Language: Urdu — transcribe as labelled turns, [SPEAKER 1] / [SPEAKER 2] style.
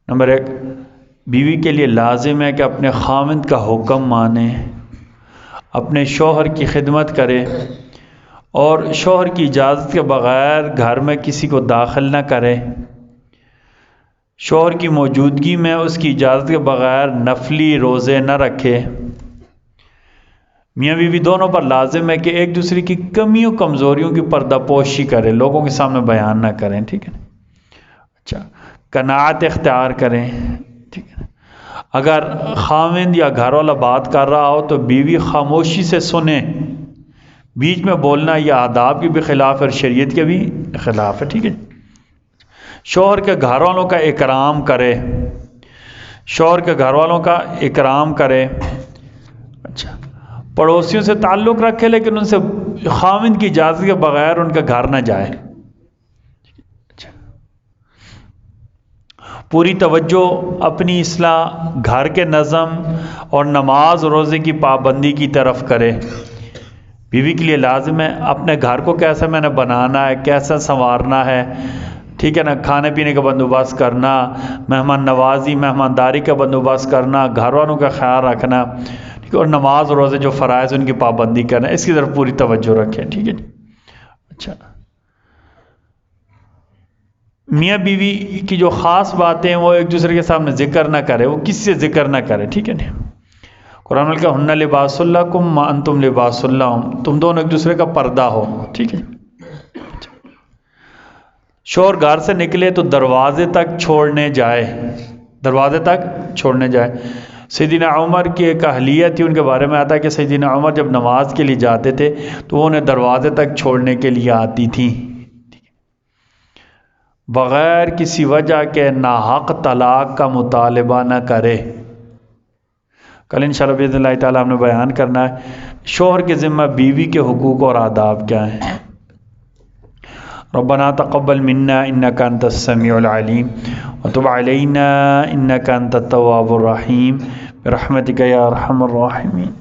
[SPEAKER 1] نمبر 1، بیوی کے لیے لازم ہے کہ اپنے خاوند کا حکم مانے، اپنے شوہر کی خدمت کرے اور شوہر کی اجازت کے بغیر گھر میں کسی کو داخل نہ کرے، شوہر کی موجودگی میں اس کی اجازت کے بغیر نفلی روزے نہ رکھے۔ میاں بیوی دونوں پر لازم ہے کہ ایک دوسرے کی کمیوں کمزوریوں کی پردہ پوشی کریں، لوگوں کے سامنے بیان نہ کریں، ٹھیک ہے۔ اچھا، قناعت اختیار کریں، ٹھیک ہے۔ اگر خاوند یا گھر والا بات کر رہا ہو تو بیوی خاموشی سے سنیں، بیچ میں بولنا یہ آداب کی بھی خلاف ہے اور شریعت کے بھی خلاف ہے، ٹھیک ہے۔ شوہر کے گھر والوں کا اکرام کرے، شوہر کے گھر والوں کا اکرام کرے۔ اچھا، پڑوسیوں سے تعلق رکھے لیکن ان سے خاوند کی اجازت کے بغیر ان کے گھر نہ جائے۔ اچھا، پوری توجہ اپنی اصلاح، گھر کے نظم اور نماز روزے کی پابندی کی طرف کرے۔ بیوی کے لیے لازم ہے اپنے گھر کو کیسا میں نے بنانا ہے، کیسا سنوارنا ہے، ٹھیک ہے نا، کھانے پینے کا بندوبست کرنا، مہمان نوازی مہمانداری کا بندوبست کرنا، گھر والوں کا خیال رکھنا، ٹھیک ہے، اور نماز روزے جو فرائض ان کی پابندی کرنا، اس کی طرف پوری توجہ رکھیں، ٹھیک ہے۔ اچھا، میاں بیوی کی جو خاص باتیں ہیں وہ ایک دوسرے کے سامنے ذکر نہ کرے، وہ کسی سے ذکر نہ کرے، ٹھیک ہے نا۔ قرآن میں کہا ہن لباس لکم وانتم لباس لہم، تم دونوں ایک دوسرے کا پردہ ہو، ٹھیک ہے۔ شوہر گھر سے نکلے تو دروازے تک چھوڑنے جائے، دروازے تک چھوڑنے جائے۔ سیدنا عمر کی ایک اہلیہ تھی، ان کے بارے میں آتا ہے کہ سیدنا عمر جب نماز کے لیے جاتے تھے تو وہ انہیں دروازے تک چھوڑنے کے لیے آتی تھیں، بغیر کسی وجہ کے ناحق طلاق کا مطالبہ نہ کرے۔ کل انشاءاللہ باذن اللہ تعالیٰ ہم نے بیان کرنا ہے شوہر کے ذمہ بیوی کے حقوق اور آداب کیا ہیں۔ ربنا تقبل منا انك انت السميع العليم وتب علينا انك انت التواب الرحيم برحمتك يا ارحم الراحمين۔